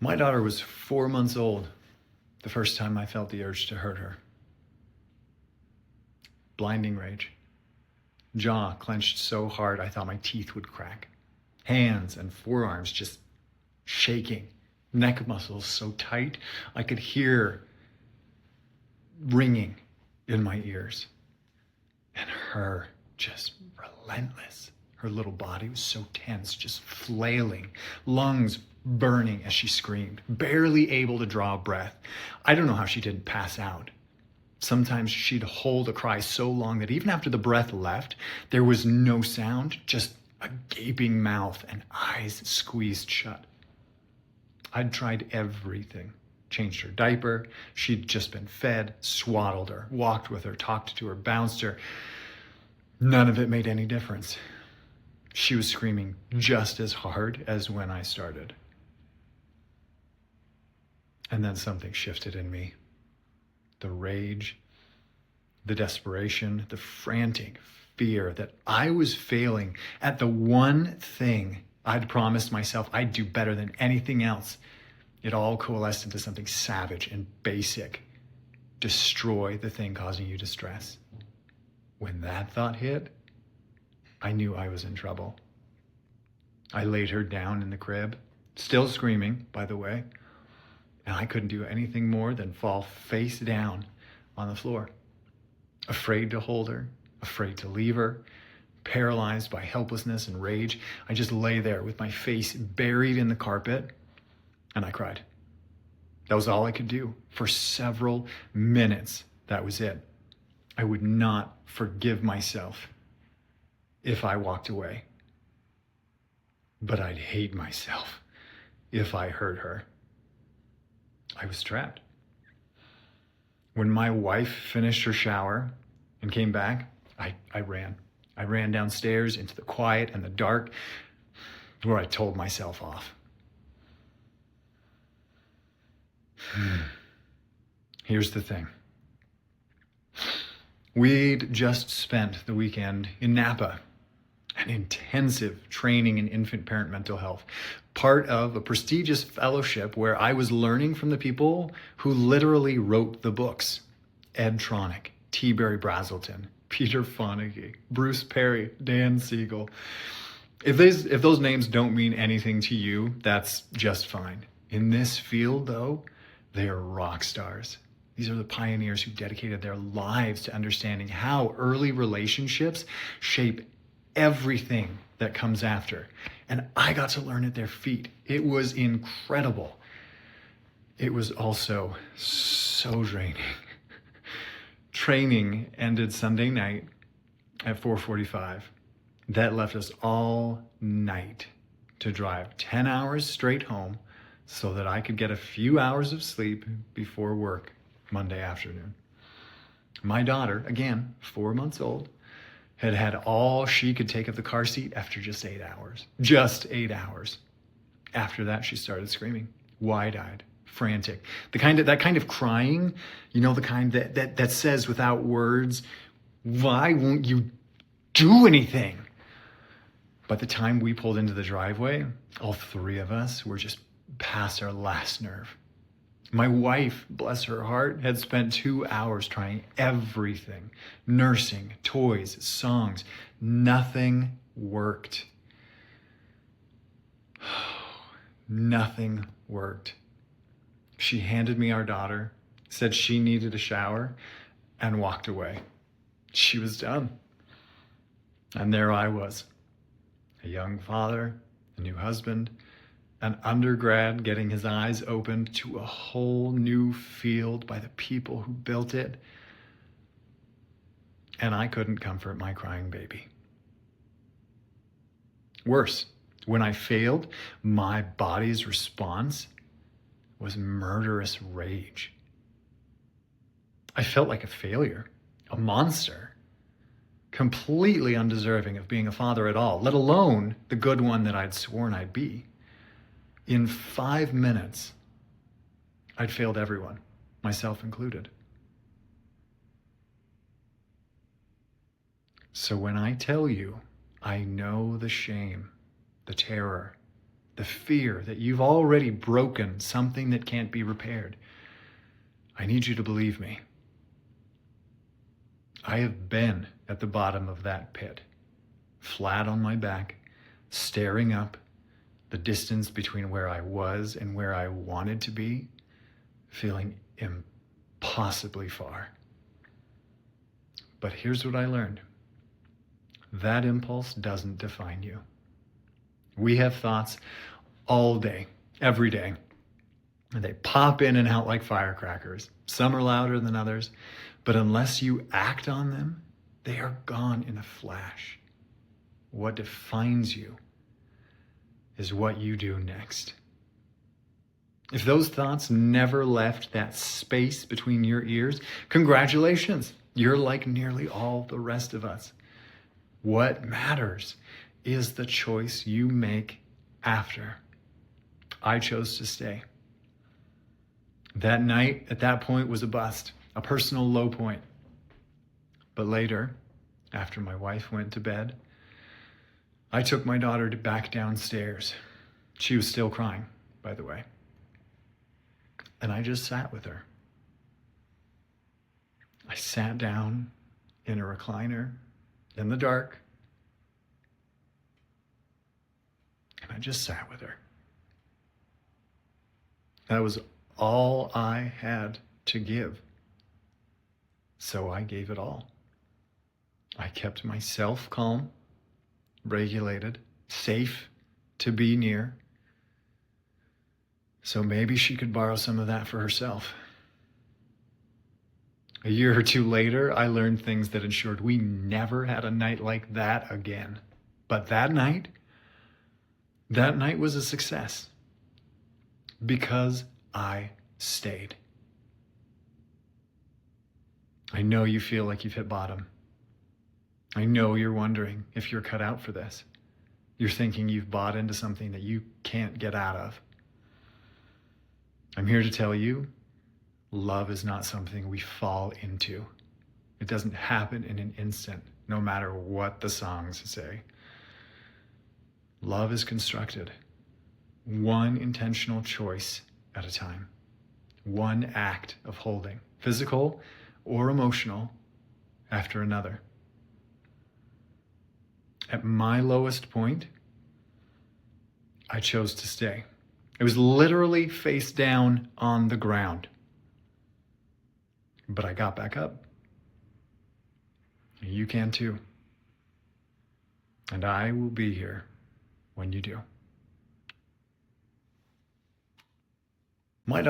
My daughter was 4 months old the first time I felt the urge to hurt her. Blinding rage. Jaw clenched so hard I thought my teeth would crack. Hands and forearms just shaking. Neck muscles so tight I could hear ringing in my ears. And her just relentless. Her little body was so tense, just flailing, lungs burning as she screamed, barely able to draw a breath. I don't know how she didn't pass out. Sometimes she'd hold a cry so long that even after the breath left, there was no sound, just a gaping mouth and eyes squeezed shut. I'd tried everything. Changed her diaper. She'd just been fed, swaddled her, walked with her, talked to her, bounced her. None of it made any difference. She was screaming just as hard as when I started. And then something shifted in me. The rage, the desperation, the frantic fear that I was failing at the one thing I'd promised myself I'd do better than anything else. It all coalesced into something savage and basic. Destroy the thing causing you distress. When that thought hit, I knew I was in trouble. I laid her down in the crib, still screaming, by the way, and I couldn't do anything more than fall face down on the floor. Afraid to hold her, afraid to leave her, paralyzed by helplessness and rage. I just lay there with my face buried in the carpet, and I cried. That was all I could do for several minutes. That was it. I would not forgive myself if I walked away. But I'd hate myself if I hurt her. I was trapped. When my wife finished her shower and came back, I ran. I ran downstairs into the quiet and the dark where I told myself off. Here's the thing. We'd just spent the weekend in Napa, an intensive training in infant parent mental health, part of a prestigious fellowship where I was learning from the people who literally wrote the books. Ed Tronick, T. Barry Brazelton, Peter Fonagy, Bruce Perry, Dan Siegel. If those names don't mean anything to you, that's just fine. In this field, though, they are rock stars. These are the pioneers who dedicated their lives to understanding how early relationships shape everything that comes after. And I got to learn at their feet. It was incredible. It was also so draining. Training ended Sunday night at 4:45. That left us all night to drive 10 hours straight home so that I could get a few hours of sleep before work Monday afternoon. My daughter, again, 4 months old, had had all she could take of the car seat after just 8 hours. Just 8 hours. After that, she started screaming, wide-eyed, frantic. That kind of crying, the kind that says without words, why won't you do anything? By the time we pulled into the driveway, all three of us were just past our last nerve. My wife, bless her heart, had spent 2 hours trying everything. Nursing, toys, songs. Nothing worked. Nothing worked. She handed me our daughter, said she needed a shower, and walked away. She was done. And there I was, a young father, a new husband, an undergrad getting his eyes opened to a whole new field by the people who built it. And I couldn't comfort my crying baby. Worse, when I failed, my body's response was murderous rage. I felt like a failure, a monster, completely undeserving of being a father at all, let alone the good one that I'd sworn I'd be. In 5 minutes, I'd failed everyone, myself included. So when I tell you, I know the shame, the terror, the fear that you've already broken something that can't be repaired. I need you to believe me. I have been at the bottom of that pit, flat on my back, staring up, the distance between where I was and where I wanted to be, feeling impossibly far. But here's what I learned. That impulse doesn't define you. We have thoughts all day, every day, and they pop in and out like firecrackers. Some are louder than others, but unless you act on them, they are gone in a flash. What defines you is what you do next. If those thoughts never left that space between your ears, congratulations. You're like nearly all the rest of us. What matters is the choice you make after. I chose to stay. That night, at that point, was a bust, a personal low point. But later, after my wife went to bed, I took my daughter back downstairs. She was still crying, by the way. And I just sat with her. I sat down in a recliner in the dark, and I just sat with her. That was all I had to give. So I gave it all. I kept myself calm, regulated, safe to be near. So maybe she could borrow some of that for herself. A year or two later, I learned things that ensured we never had a night like that again. But that night was a success because I stayed. I know you feel like you've hit bottom. I know you're wondering if you're cut out for this. You're thinking you've bought into something that you can't get out of. I'm here to tell you, love is not something we fall into. It doesn't happen in an instant, no matter what the songs say. Love is constructed, one intentional choice at a time, one act of holding, physical or emotional, after another. At my lowest point, I chose to stay. It was literally face down on the ground. But I got back up. You can too. And I will be here when you do. My daughter